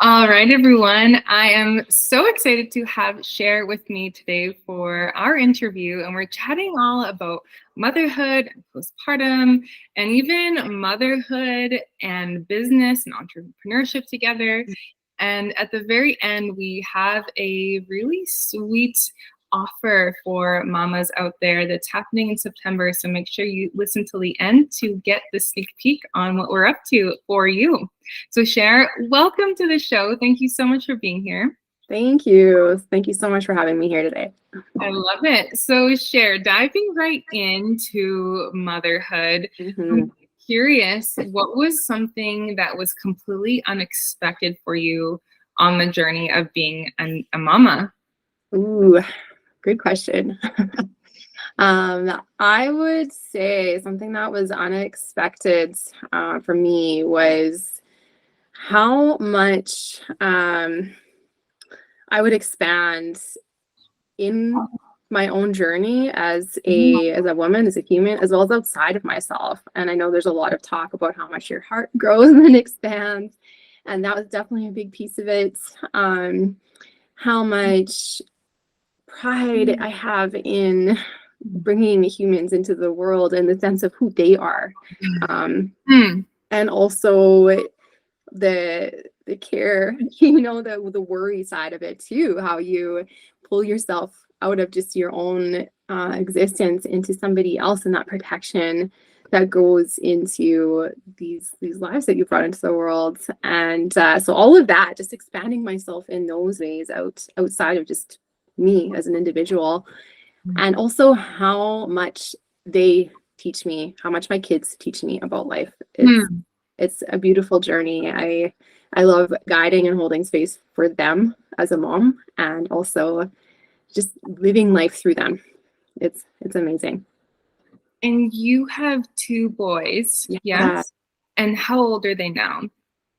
All right, everyone. I am so excited to have Cher with me today for our interview, and we're chatting all about motherhood and postpartum, and even motherhood and business and entrepreneurship together. And at the very end, we have a really sweet offer for mamas out there that's happening in September. So make sure you listen till the end to get the sneak peek on what we're up to for you. So Cher, welcome to the show. Thank you so much for being here. Thank you. Thank you so much for having me here today. I love it. So Cher, diving right into motherhood, I'm curious, what was something that was completely unexpected for you on the journey of being a mama? Ooh, good question. I would say something that was unexpected for me was how much I would expand in my own journey as a woman, as a human, as well as outside of myself. And I know there's a lot of talk about how much your heart grows and expands, and that was definitely a big piece of it. How much pride I have in bringing humans into the world in the sense of who they are, and also the care, the worry side of it too, how you pull yourself out of just your own existence into somebody else, and that protection that goes into these lives that you brought into the world. And so all of that, just expanding myself in those ways outside of just me as an individual, and also how much they teach me, how much my kids teach me about life. It's a beautiful journey. I love guiding and holding space for them as a mom, and also just living life through them. It's amazing. And you have two boys, yes? And how old are they now?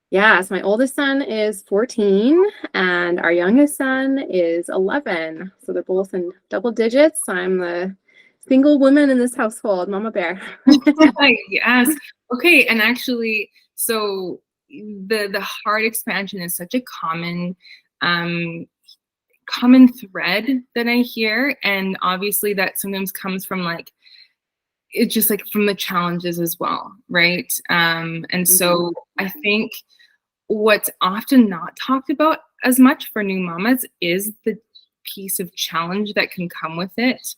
Yes, my oldest son is 14 and our youngest son is 11. So they're both in double digits. I'm the single woman in this household, Mama Bear. Yes. Okay. And actually, so the heart expansion is such a common thread that I hear. And obviously that sometimes comes from it's just from the challenges as well, right? And so I think what's often not talked about as much for new mamas is the piece of challenge that can come with it.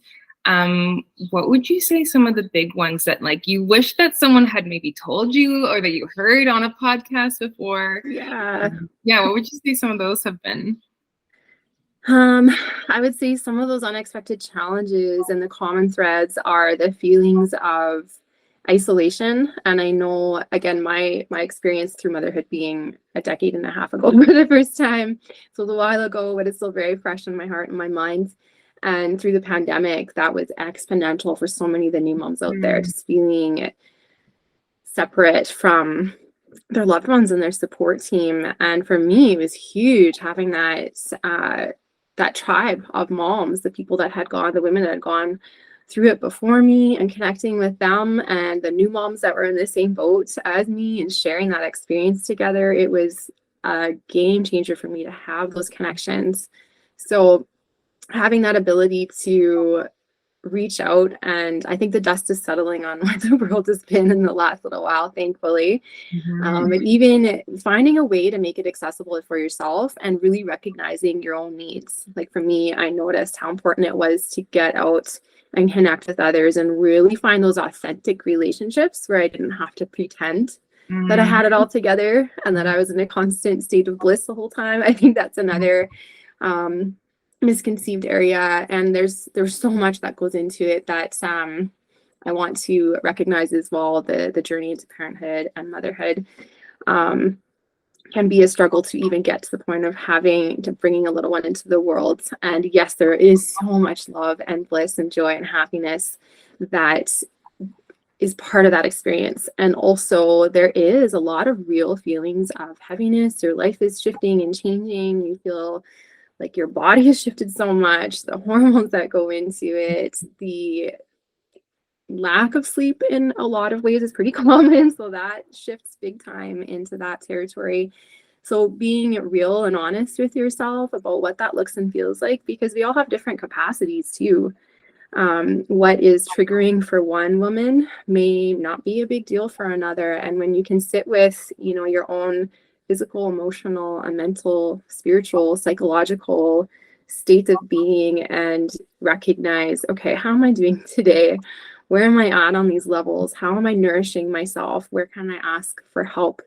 What would you say some of the big ones that you wish that someone had maybe told you, or that you heard on a podcast before? Yeah. What would you say some of those have been? I would say some of those unexpected challenges and the common threads are the feelings of isolation. And I know, again, my experience through motherhood being a decade and a half ago for the first time. So it was a while ago, but it's still very fresh in my heart and my mind. And through the pandemic, that was exponential for so many of the new moms out there, just feeling separate from their loved ones and their support team. And for me, it was huge having that tribe of moms, the people that had gone, the women that had gone through it before me, and connecting with them, and the new moms that were in the same boat as me, and sharing that experience together. It was a game changer for me to have those connections. So having that ability to reach out, and I think the dust is settling on where the world has been in the last little while, thankfully. And even finding a way to make it accessible for yourself and really recognizing your own needs. Like for me, I noticed how important it was to get out and connect with others and really find those authentic relationships where I didn't have to pretend that I had it all together and that I was in a constant state of bliss the whole time. I think that's another misconceived area, and there's so much that goes into it that I want to recognize as well. The journey into parenthood and motherhood can be a struggle to even get to the point of bringing a little one into the world. And yes, there is so much love and bliss and joy and happiness that is part of that experience. And also there is a lot of real feelings of heaviness. Your life is shifting and changing. You feel like your body has shifted so much, the hormones that go into it, the lack of sleep in a lot of ways is pretty common. So that shifts big time into that territory. So being real and honest with yourself about what that looks and feels like, because we all have different capacities too. What is triggering for one woman may not be a big deal for another. And when you can sit with, your own physical, emotional, and mental, spiritual, psychological states of being and recognize, okay, how am I doing today? Where am I at on these levels? How am I nourishing myself? Where can I ask for help?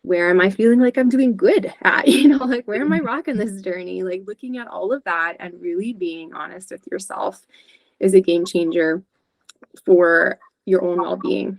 Where am I feeling like I'm doing good at, like where am I rocking this journey? Like looking at all of that and really being honest with yourself is a game changer for your own well-being.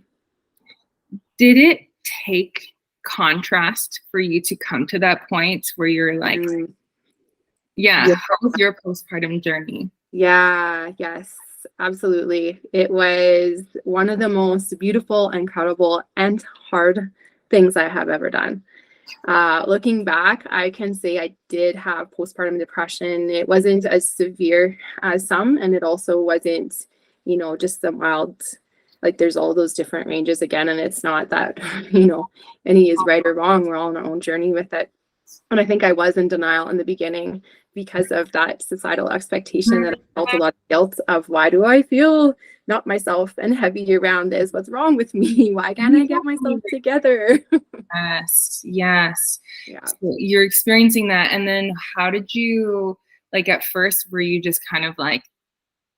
Did it take contrast for you to come to that point where you're like, how was your postpartum journey? Yeah, yes, absolutely. It was one of the most beautiful, incredible, and hard things I have ever done. Looking back, I can say I did have postpartum depression. It wasn't as severe as some, and it also wasn't, just the mild, like there's all those different ranges again, and it's not that, any is right or wrong. We're all on our own journey with it. And I think I was in denial in the beginning because of that societal expectation that I felt a lot of guilt of why do I feel not myself and heavy around this? What's wrong with me? Why can't I get myself together? Yes. Yeah. So you're experiencing that. And then how did you, like at first, were you just kind of like,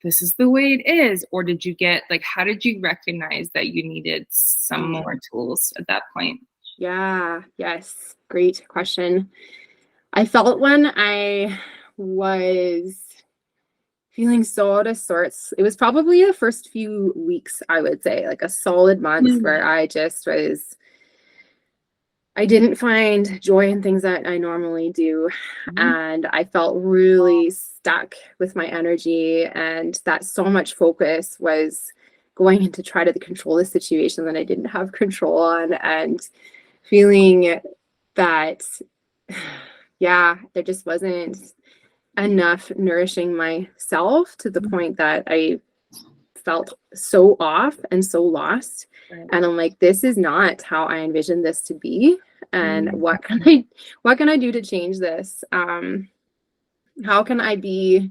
this is the way it is? Or did you get like, how did you recognize that you needed some more tools at that point? Yeah. Yes. Great question. I felt when I was feeling so out of sorts, it was probably the first few weeks, I would say, like a solid month where I didn't find joy in things that I normally do. And I felt really stuck with my energy, and that so much focus was going into try to control the situation that I didn't have control on, and feeling that, there just wasn't enough nourishing myself to the point that I felt so off and so lost. Right. And I'm like, this is not how I envisioned this to be. And what can I do to change this? How can I be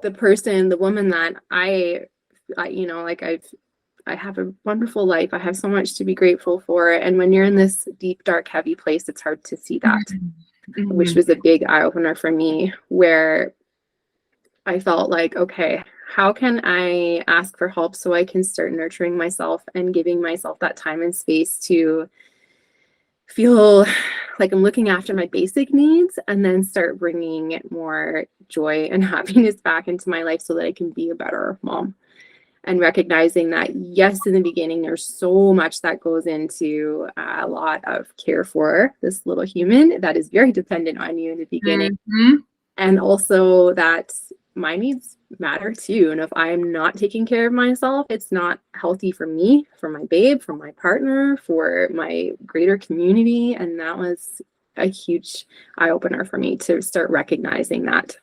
the person, the woman that I have a wonderful life. I have so much to be grateful for. And when you're in this deep, dark, heavy place, it's hard to see that, which was a big eye opener for me, where I felt like, okay, how can I ask for help so I can start nurturing myself and giving myself that time and space to feel like I'm looking after my basic needs, and then start bringing more joy and happiness back into my life so that I can be a better mom. And recognizing that, yes, in the beginning, there's so much that goes into a lot of care for this little human that is very dependent on you in the beginning. And also that my needs matter too. And if I'm not taking care of myself, it's not healthy for me, for my babe, for my partner, for my greater community. And that was a huge eye opener for me to start recognizing that.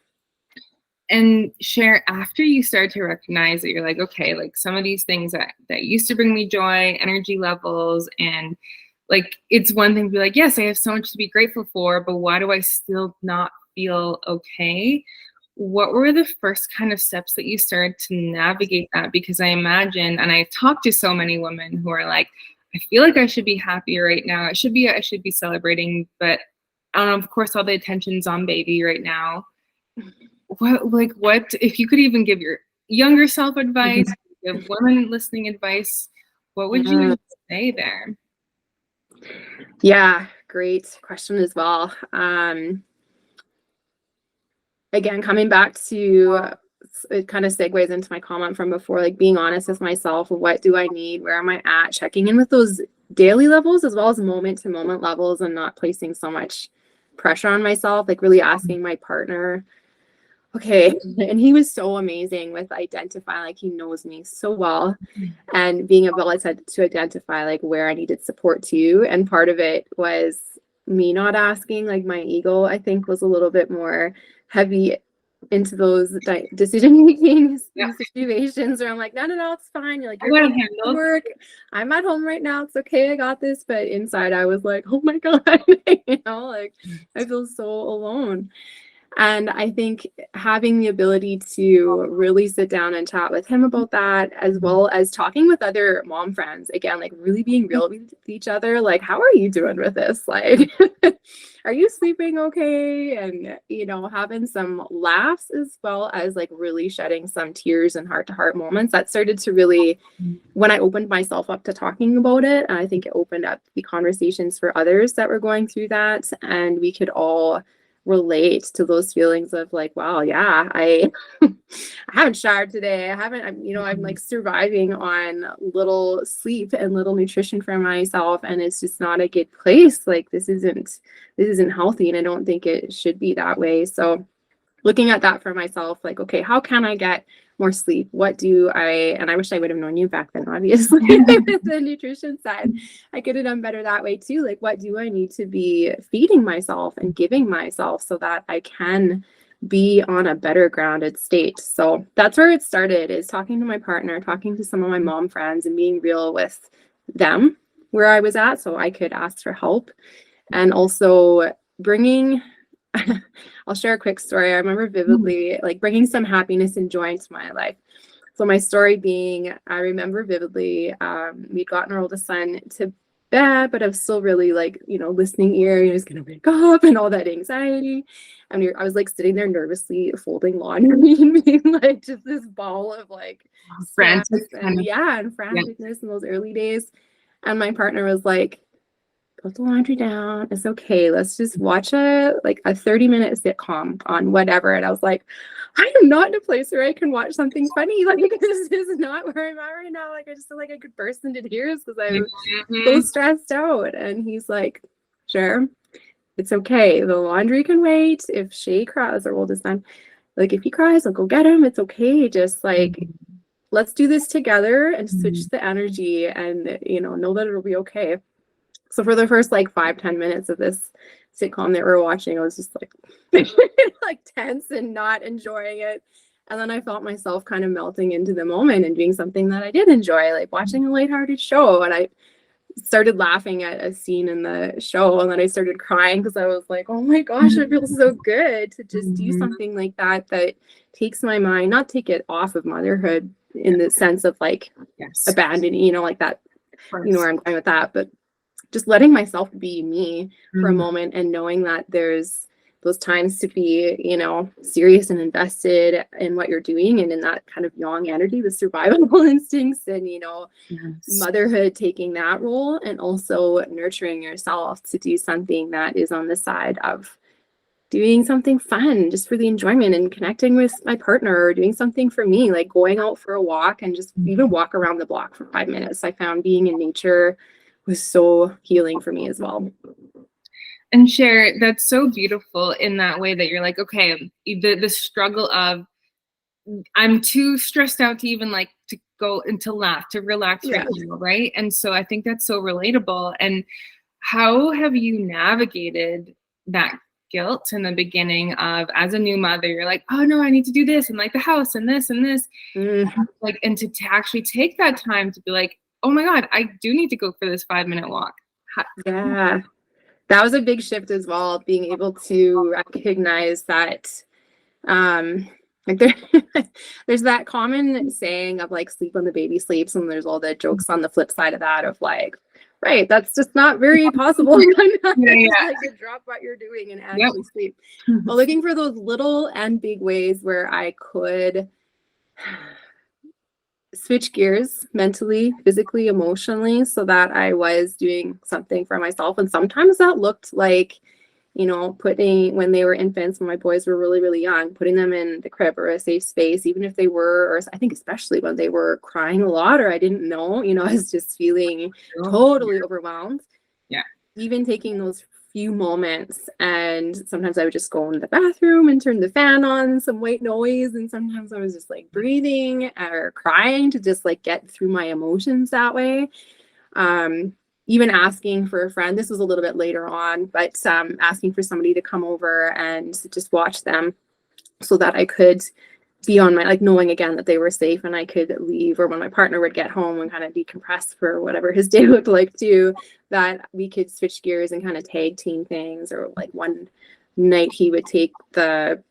And Cher, after you start to recognize that you're like, okay, like some of these things that used to bring me joy, energy levels, and like, it's one thing to be like, yes, I have so much to be grateful for, but why do I still not feel okay? What were the first kind of steps that you started to navigate that? Because I imagine, and I've talked to so many women who are like, I feel like I should be happier right now. I should be celebrating, but of course, all the attention's on baby right now. What if you could even give your younger self advice, give women listening advice, what would you say there? Yeah, great question as well. Again, coming back to, it kind of segues into my comment from before, like being honest with myself. What do I need? Where am I at? Checking in with those daily levels as well as moment to moment levels, and not placing so much pressure on myself, like really asking my partner. Okay. And he was so amazing with identifying, like he knows me so well, and being able to identify like where I needed support too. And part of it was me not asking, like my ego, I think, was a little bit more heavy into those decision making situations where I'm like, no, it's fine. You're like, you're going to work. I'm at home right now. It's okay. I got this. But inside I was like, oh my God, like I feel so alone. And I think having the ability to really sit down and chat with him about that, as well as talking with other mom friends, again, like really being real with each other, like, how are you doing with this? Like, are you sleeping okay? And, having some laughs as well as like really shedding some tears and heart to heart moments that started to really, when I opened myself up to talking about it, I think it opened up the conversations for others that were going through that. And we could all relate to those feelings of like, wow, yeah, I haven't showered today. I'm like surviving on little sleep and little nutrition for myself, and it's just not a good place. Like this isn't healthy, and I don't think it should be that way. So looking at that for myself, like, okay, how can I get more sleep? And I wish I would have known you back then, obviously, with the nutrition side. I could have done better that way too. Like, what do I need to be feeding myself and giving myself so that I can be on a better grounded state? So that's where it started, is talking to my partner, talking to some of my mom friends and being real with them where I was at so I could ask for help. And also bringing I'll share a quick story. I remember vividly like bringing some happiness and joy into my life. So my story being, I remember vividly, we'd gotten our oldest son to bed, but I was still really like, listening ear, he's going to wake up and all that anxiety. And I was like sitting there nervously folding laundry and being like just this ball of like frantic and franticness in those early days. And my partner was like, put the laundry down. It's okay. Let's just watch a 30-minute sitcom on whatever. And I was like, I am not in a place where I can watch something funny. Like this is not where I'm at right now. Like I just feel like I could burst into tears because I'm so stressed out. And he's like, Cher, it's okay. The laundry can wait. If Shay cries, our oldest son, like if he cries, I'll go get him. It's okay. Just like let's do this together and switch the energy and know that it'll be okay. So for the first like 5-10 minutes of this sitcom that we're watching, I was just like like tense and not enjoying it. And then I felt myself kind of melting into the moment and doing something that I did enjoy, like watching a lighthearted show. And I started laughing at a scene in the show, and then I started crying because I was like, oh my gosh, it feels so good to just do something like that takes my mind, not take it off of motherhood in the sense of like abandoning, like that, where I'm going with that, but just letting myself be me for a moment and knowing that there's those times to be, serious and invested in what you're doing and in that kind of yang energy, the survival instincts and, motherhood taking that role, and also nurturing yourself to do something that is on the side of doing something fun just for the enjoyment and connecting with my partner, or doing something for me, like going out for a walk and just even walk around the block for 5 minutes. I found being in nature was so healing for me as well. And Cher, that's so beautiful in that way that you're like, okay, the struggle of I'm too stressed out to even like to go and to laugh, to relax right now, right? And so I think that's so relatable. And how have you navigated that guilt in the beginning of, as a new mother, you're like, oh no, I need to do this and like the house and this and this. Like, and to actually take that time to be like, oh my God, I do need to go for this 5-minute walk. Yeah, that was a big shift as well, being able to recognize that like there's that common saying of like sleep when the baby sleeps, and there's all the jokes on the flip side of that of like, right, that's just not very possible. Like to drop what you're doing and actually sleep. But looking for those little and big ways where I could switch gears mentally, physically, emotionally, so that I was doing something for myself. And sometimes that looked like, putting, when they were infants, when my boys were really, really young, putting them in the crib or a safe space, even if they were, or I think especially when they were crying a lot or I didn't know, I was just feeling totally overwhelmed. Yeah. Even taking those few moments, and sometimes I would just go in the bathroom and turn the fan on, some white noise, and sometimes I was just like breathing or crying to just like get through my emotions that way. Even asking for a friend, this was a little bit later on, but asking for somebody to come over and just watch them so that I could be on my, like, knowing again that they were safe and I could leave, or when my partner would get home and kind of decompress for whatever his day looked like too, that we could switch gears and kind of tag team things. Or like one night he would take the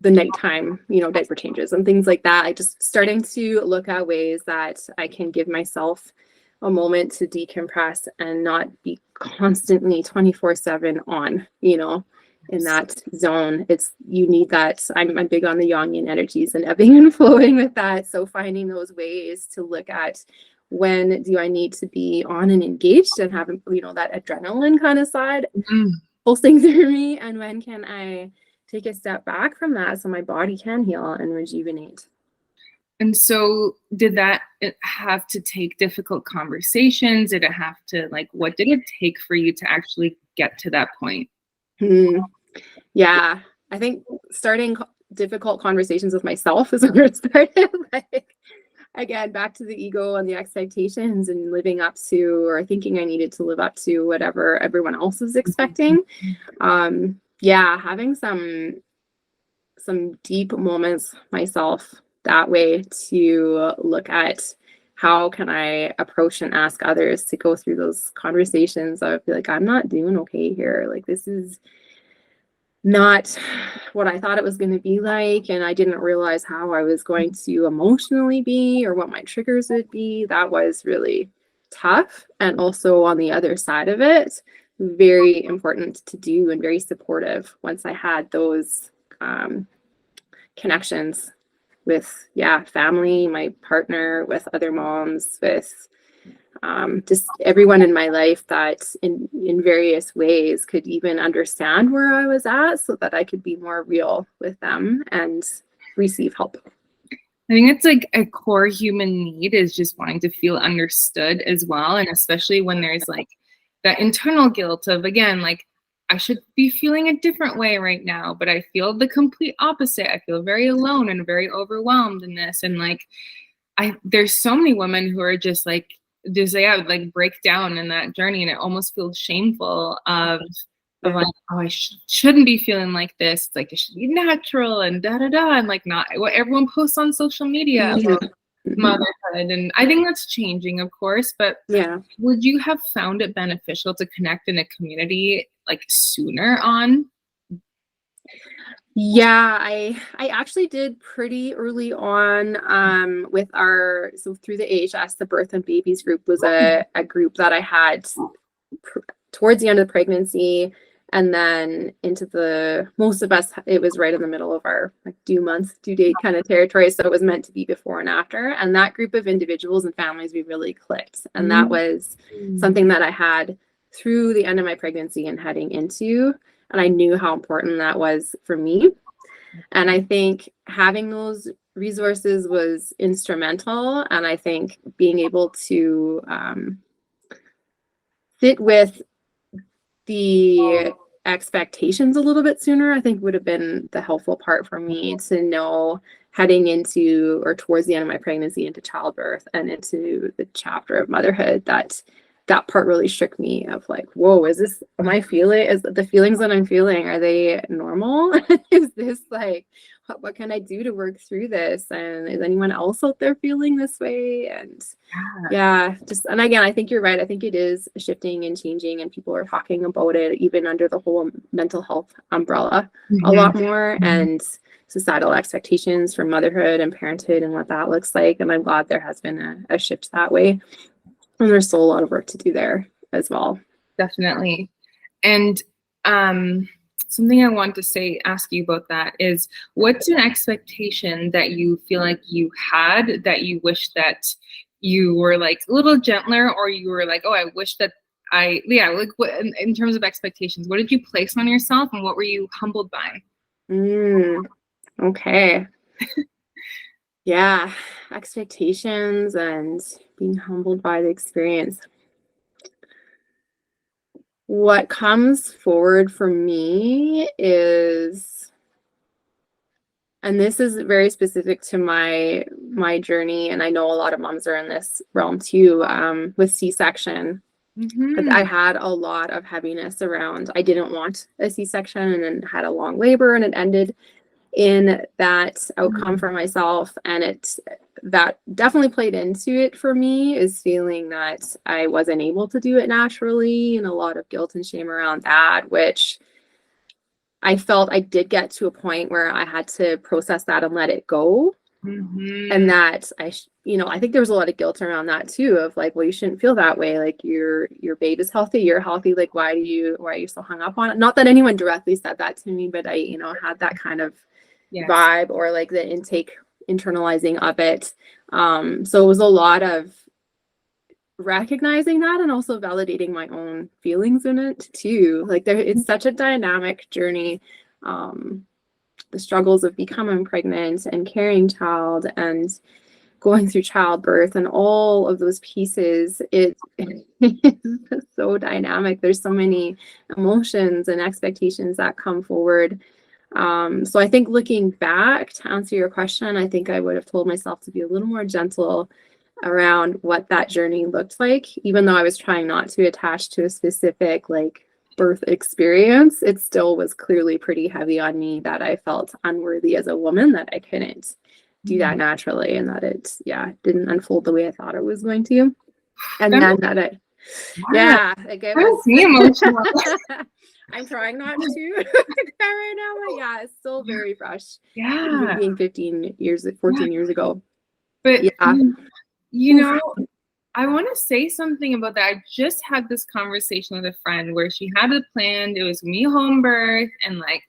nighttime, diaper changes and things like that. I just starting to look at ways that I can give myself a moment to decompress and not be constantly 24/7 on, in that zone. You need that. I'm big on the Jungian energies and ebbing and flowing with that. So finding those ways to look at, when do I need to be on and engaged and have, that adrenaline kind of side pulsing through me, and when can I take a step back from that so my body can heal and rejuvenate. And so did that have to take difficult conversations? Did it have to, like, what did it take for you to actually get to that point? Yeah, I think starting difficult conversations with myself is where it started. Like, again, back to the ego and the expectations and living up to, or thinking I needed to live up to whatever everyone else is expecting. Having some deep moments myself that way to look at how can I approach and ask others to go through those conversations of, like, I'm not doing okay here. Like, this is not what I thought it was going to be like, and I didn't realize how I was going to emotionally be or what my triggers would be. That was really tough. And also on the other side of it, very important to do and very supportive once I had those connections with family, my partner, with other moms, with just everyone in my life that in various ways could even understand where I was at, so that I could be more real with them and receive help. I think it's like a core human need, is just wanting to feel understood as well. And especially when there's like that internal guilt of, again, like, I should be feeling a different way right now, but I feel the complete opposite. I feel very alone and very overwhelmed in this. And like, there's so many women who are just like break down in that journey, and it almost feels shameful of like, oh, I shouldn't be feeling like this. Like, it should be natural and and like not what everyone posts on social media about motherhood. And I think that's changing, of course, but would you have found it beneficial to connect in a community like sooner on? Yeah, I actually did pretty early on with so through the AHS, the Birth and Babies group was a group that I had towards the end of the pregnancy, and then into most of us, it was right in the middle of our like due date kind of territory. So it was meant to be before and after. And that group of individuals and families, we really clicked. And that was something that I had through the end of my pregnancy and heading into. And I knew how important that was for me. And I think having those resources was instrumental. And I think being able to sit with the expectations a little bit sooner, I think would have been the helpful part for me to know, heading into or towards the end of my pregnancy, into childbirth and into the chapter of motherhood, that part really shook me of like, whoa, is the feelings that I'm feeling, are they normal? Is this like, what can I do to work through this? And is anyone else out there feeling this way? And and again, I think you're right. I think it is shifting and changing, and people are talking about it even under the whole mental health umbrella a lot more, and societal expectations for motherhood and parenthood and what that looks like. And I'm glad there has been a shift that way. And there's still a lot of work to do there as well. Definitely. And something I want to ask you about that is, what's an expectation that you feel like you had that you wish that you were like a little gentler, or you were like, oh, I wish that like what, in terms of expectations, what did you place on yourself and what were you humbled by? Okay. Expectations and being humbled by the experience. What comes forward for me is, and this is very specific to my journey, and I know a lot of moms are in this realm too, with C-section Mm-hmm. I had a lot of heaviness around, I didn't want a C-section, and then had a long labor, and it ended in that outcome for myself. And that definitely played into it for me, is feeling that I wasn't able to do it naturally, and a lot of guilt and shame around that, which I felt I did get to a point where I had to process that and let it go. Mm-hmm. And that I think there was a lot of guilt around that too, of like, well, you shouldn't feel that way. Like your babe is healthy, you're healthy. Like, why are you so hung up on it? Not that anyone directly said that to me, but I, had that kind of vibe, or like the internalizing of it. So it was a lot of recognizing that, and also validating my own feelings in it too. Like it's such a dynamic journey. The struggles of becoming pregnant and carrying child and going through childbirth and all of those pieces, it is so dynamic. There's so many emotions and expectations that come forward. So I think looking back, to answer your question, I think I would have told myself to be a little more gentle around what that journey looked like, even though I was trying not to attach to a specific like birth experience. It still was clearly pretty heavy on me, that I felt unworthy as a woman, that I couldn't do that naturally, and that it didn't unfold the way I thought it was going to. And then that it it was emotional. I'm trying not to cry right now, but yeah, it's still very fresh. Yeah. Being 14 years ago. But yeah. I want to say something about that. I just had this conversation with a friend where she had it planned. It was me home birth, and like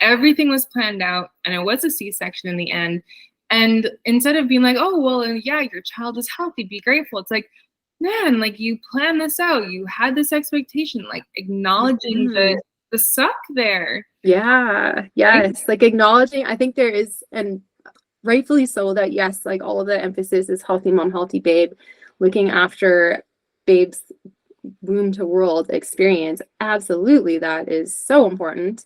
everything was planned out, and it was a C-section in the end. And instead of being like, oh, well, yeah, your child is healthy, be grateful. It's like, man, like you planned this out. You had this expectation, like acknowledging the suck there. Yeah. Yes. Right? Like acknowledging, I think there is, and rightfully so, that yes, like all of the emphasis is healthy mom, healthy babe, looking after babe's womb to world experience. Absolutely. That is so important.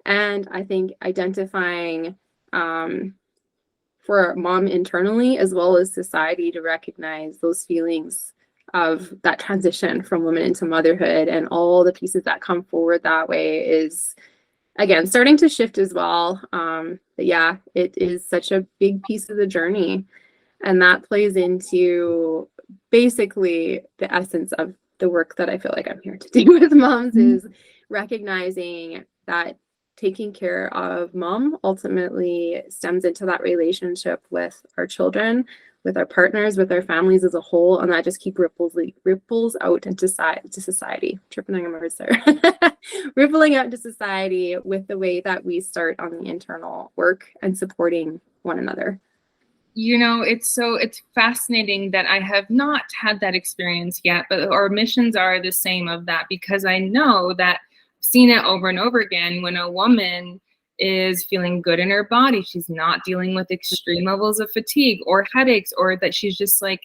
And I think identifying for mom internally, as well as society, to recognize those feelings of that transition from woman into motherhood, and all the pieces that come forward that way, is again starting to shift as well. But yeah, it is such a big piece of the journey, and that plays into basically the essence of the work that I feel like I'm here to do with moms, is recognizing that taking care of mom ultimately stems into that relationship with our children, with our partners, with our families as a whole, and that just ripples out into society. Tripping on words there. Rippling out into society with the way that we start on the internal work and supporting one another. It's fascinating that I have not had that experience yet, but our missions are the same of that, because I know that I've seen it over and over again. When a woman is feeling good in her body, she's not dealing with extreme levels of fatigue or headaches, or that she's just like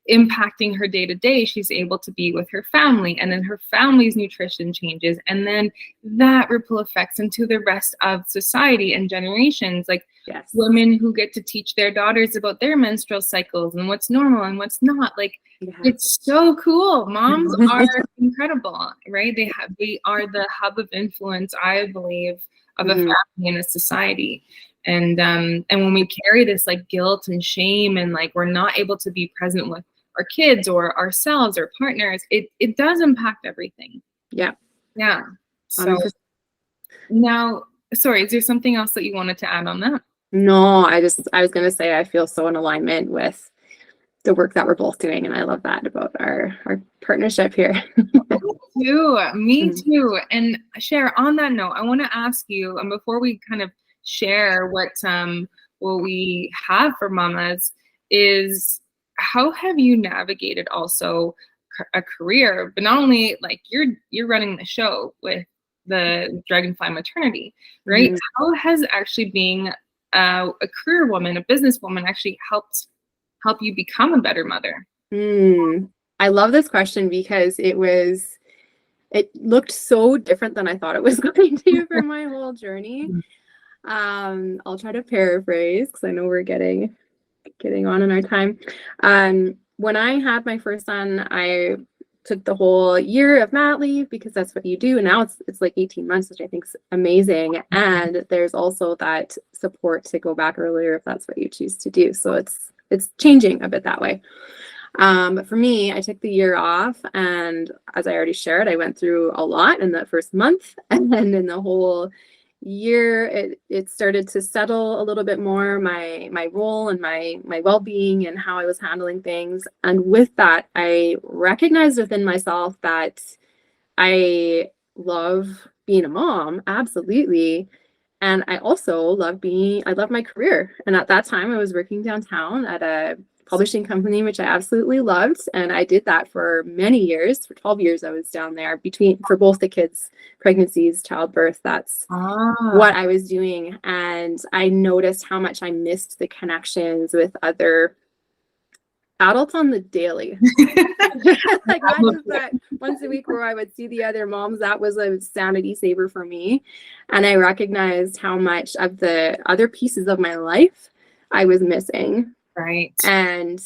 impacting her day to day, she's able to be with her family, and then her family's nutrition changes, and then that ripple effects into the rest of society and generations. Like women who get to teach their daughters about their menstrual cycles and what's normal and what's not. Like it's so cool. Moms are incredible, right? They are the hub of influence, I believe, of a family and a society. And when we carry this like guilt and shame, and like we're not able to be present with our kids or ourselves or partners, it does impact everything. Yeah. So now, sorry, is there something else that you wanted to add on that? No, I was going to say, I feel so in alignment with the work that we're both doing, and I love that about our partnership here. Me too. And Cher, on that note, I want to ask you, and before we kind of share what we have for mamas, is how have you navigated also a career, but not only like you're running the show with the Dragonfly Maternity, right? How has actually being a career woman, a businesswoman, actually help you become a better mother? I love this question, because it looked so different than I thought it was going to for my whole journey. I'll try to paraphrase, because I know we're getting on in our time. When I had my first son, I took the whole year of mat leave because that's what you do. And now it's like 18 months, which I think is amazing. And there's also that support to go back earlier if that's what you choose to do. So it's changing a bit that way. But for me, I took the year off, and as I already shared, I went through a lot in that first month, and then in the whole year, it started to settle a little bit more, my role and my well-being and how I was handling things. And with that, I recognized within myself that I love being a mom, absolutely. And I also love my career. And at that time, I was working downtown at a publishing company, which I absolutely loved. And I did that for many years. For 12 years, I was down there for both the kids' pregnancies, childbirth. That's what I was doing. And I noticed how much I missed the connections with other adults on the daily. Like not just that once a week where I would see the other moms. That was a sanity saver for me. And I recognized how much of the other pieces of my life I was missing. Right. And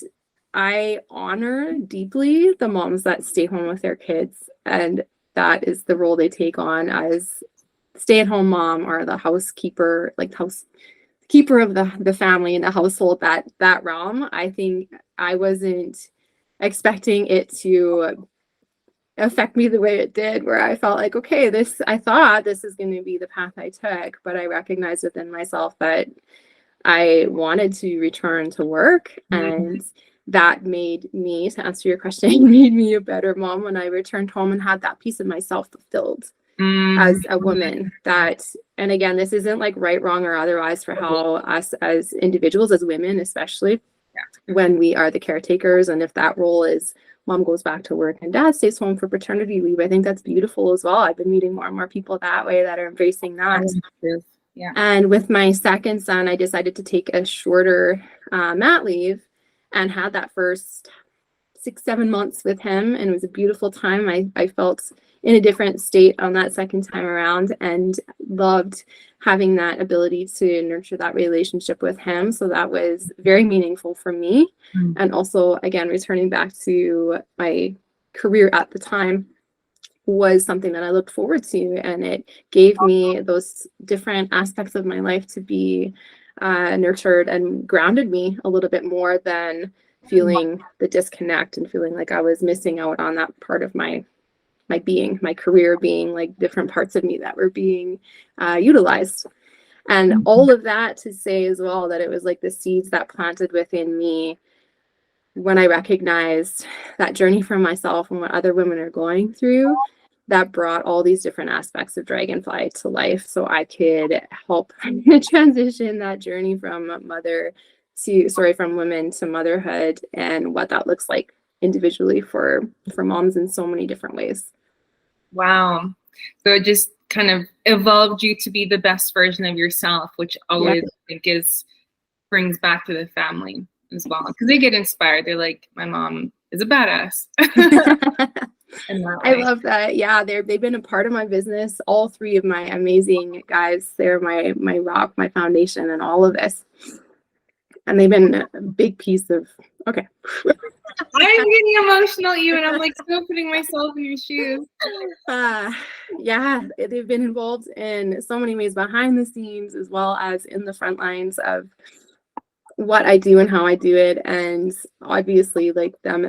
I honor deeply the moms that stay home with their kids, and that is the role they take on as stay-at-home mom or the housekeeper, like housekeeper of the family and the household, that realm. I think I wasn't expecting it to affect me the way it did, where I felt like, okay, I thought this is going to be the path I took, but I recognized within myself that I wanted to return to work, and that made me, to answer your question, made me a better mom when I returned home and had that piece of myself fulfilled as a woman. And again, this isn't like right, wrong, or otherwise for how us as individuals, as women, especially when we are the caretakers, and if that role is mom goes back to work and dad stays home for paternity leave, I think that's beautiful as well. I've been meeting more and more people that way that are embracing that. Yeah. And with my second son, I decided to take a shorter mat leave and had that first 6-7 months with him. And it was a beautiful time. I felt in a different state on that second time around, and loved having that ability to nurture that relationship with him. So that was very meaningful for me. And also, again, returning back to my career at the time was something that I looked forward to, and it gave me those different aspects of my life to be nurtured and grounded me a little bit more than feeling the disconnect and feeling like I was missing out on that part of my being, my career being, like different parts of me that were being utilized. And all of that to say as well that it was like the seeds that planted within me when I recognized that journey for myself and what other women are going through, that brought all these different aspects of Dragonfly to life, so I could help transition that journey from women to motherhood, and what that looks like individually for moms in so many different ways. Wow. So it just kind of evolved you to be the best version of yourself, which always I think brings back to the family as well, because they get inspired. They're like, my mom is a badass. I love that. Yeah, they've been a part of my business. All three of my amazing guys, they're my rock, my foundation, and all of this. And they've been a big piece of. Okay. I'm getting emotional, even. I'm like still putting myself in your shoes. Yeah, they've been involved in so many ways behind the scenes, as well as in the front lines of what I do and how I do it. And obviously, like them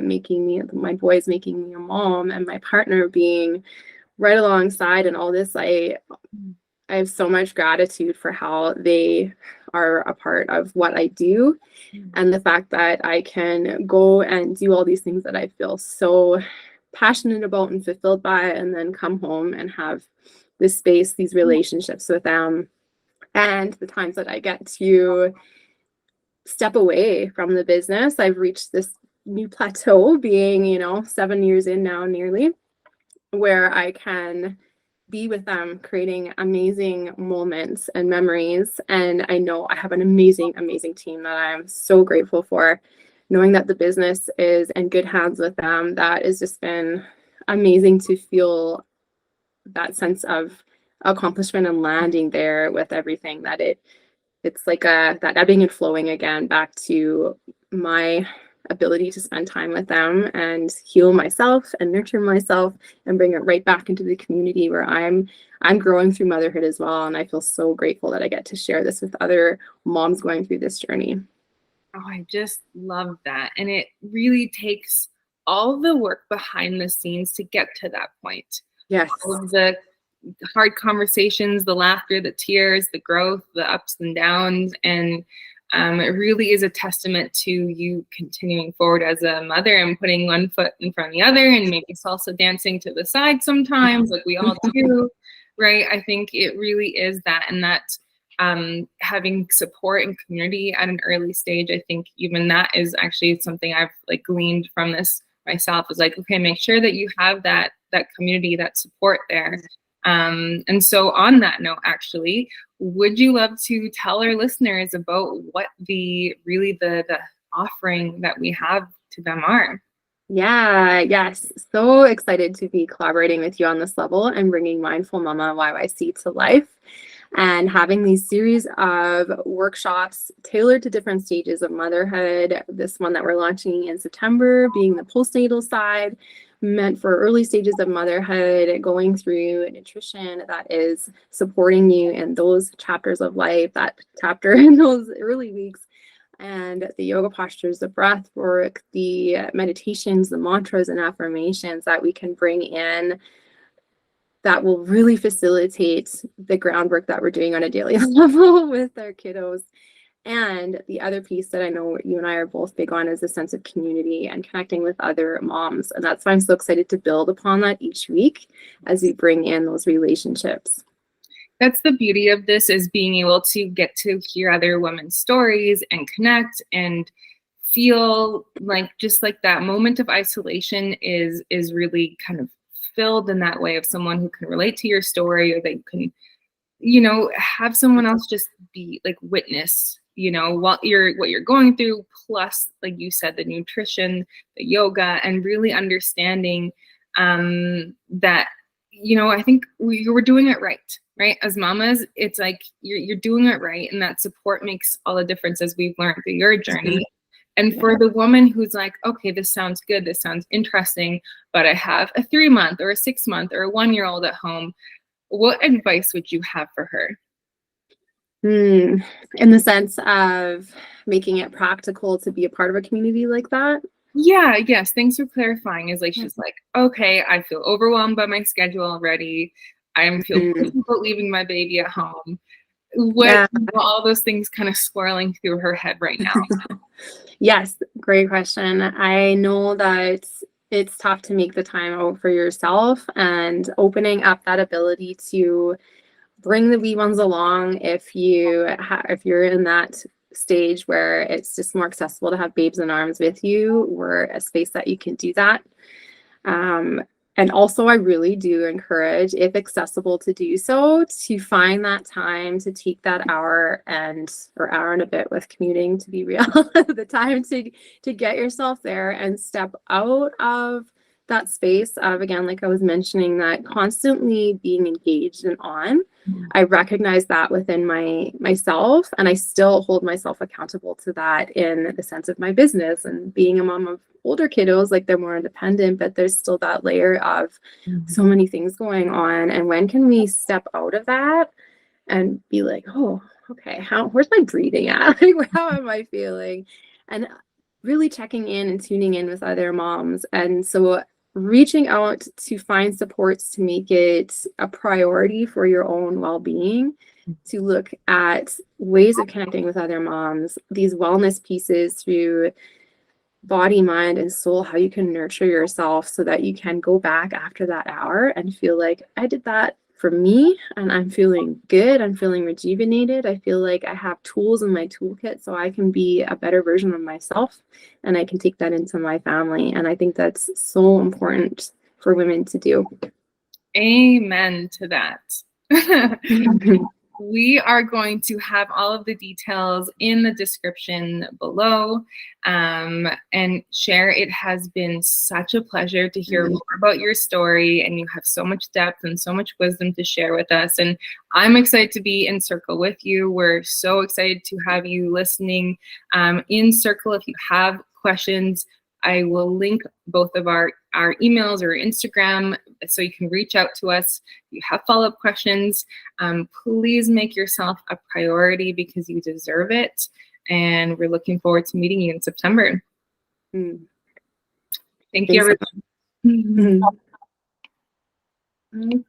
my boys making me a mom, and my partner being right alongside and all this, I have so much gratitude for how they are a part of what I do, and the fact that I can go and do all these things that I feel so passionate about and fulfilled by, and then come home and have this space, these relationships with them, and the times that I get to step away from the business. I've reached this new plateau, being 7 years in now nearly, where I can be with them, creating amazing moments and memories. And I know I have an amazing team that I'm so grateful for. Knowing that the business is in good hands with them, that has just been amazing to feel that sense of accomplishment and landing there with everything that it's like that ebbing and flowing again back to my ability to spend time with them and heal myself and nurture myself and bring it right back into the community where I'm growing through motherhood as well. And I feel so grateful that I get to share this with other moms going through this journey. Oh, I just love that. And it really takes all the work behind the scenes to get to that point. Yes. All of the hard conversations, the laughter, the tears, the growth, the ups and downs. And it really is a testament to you continuing forward as a mother and putting one foot in front of the other and maybe salsa dancing to the side sometimes, like we all do, right? I think it really is that. And that having support and community at an early stage, I think even that is actually something I've like gleaned from this myself, is like, okay, make sure that you have that community, that support there. And so on that note, actually, would you love to tell our listeners about what the offering that we have to them are? Yeah, yes. So excited to be collaborating with you on this level and bringing Mindful Mama YYC to life and having these series of workshops tailored to different stages of motherhood. This one that we're launching in September being the postnatal side, meant for early stages of motherhood, going through nutrition that is supporting you in those chapters of life, that chapter in those early weeks, and the yoga postures, the breath work, the meditations, the mantras and affirmations that we can bring in that will really facilitate the groundwork that we're doing on a daily level with our kiddos. And the other piece that I know you and I are both big on is a sense of community and connecting with other moms. And that's why I'm so excited to build upon that each week as we bring in those relationships. That's the beauty of this, is being able to get to hear other women's stories and connect and feel like just like that moment of isolation is really kind of filled in that way, of someone who can relate to your story, or they can, have someone else just be like witness, what you're going through, plus, like you said, the nutrition, the yoga, and really understanding that, I think we're doing it right? As mamas, it's like you're doing it right. And that support makes all the difference, as we've learned through your journey. And for the woman who's like, okay, this sounds good, this sounds interesting, but I have a 3-month or a 6-month or a 1-year-old at home, what advice would you have for her? In the sense of making it practical to be a part of a community like that? Yeah, yes. Thanks for clarifying. Is like, she's like, okay, I feel overwhelmed by my schedule already. I'm feeling about leaving my baby at home. All those things kind of swirling through her head right now. Yes, great question. I know that it's tough to make the time out for yourself, and opening up that ability to bring the wee ones along if you're in that stage where it's just more accessible to have babes in arms with you, we're a space that you can do that. And also, I really do encourage, if accessible to do so, to find that time to take that hour and a bit with commuting, to be real, the time to get yourself there and step out of that space of, again, like I was mentioning, that constantly being engaged and on. I recognize that within myself, and I still hold myself accountable to that in the sense of my business and being a mom of older kiddos. Like, they're more independent, but there's still that layer of so many things going on. And when can we step out of that and be like, oh, okay, where's my breathing at? Like, how am I feeling? And really checking in and tuning in with other moms. And so reaching out to find supports to make it a priority for your own well-being, to look at ways of connecting with other moms, these wellness pieces through body, mind, and soul, how you can nurture yourself so that you can go back after that hour and feel like, I did that for me and I'm feeling good, I'm feeling rejuvenated, I feel like I have tools in my toolkit so I can be a better version of myself, and I can take that into my family. And I think that's so important for women to do. Amen to that. We are going to have all of the details in the description below. And Cher, it has been such a pleasure to hear more about your story, and you have so much depth and so much wisdom to share with us. And I'm excited to be in circle with you. We're so excited to have you listening in circle. If you have questions, I will link both of our emails or Instagram so you can reach out to us. If you have follow-up questions, please make yourself a priority because you deserve it. And we're looking forward to meeting you in September. Mm. Thank you, everyone. So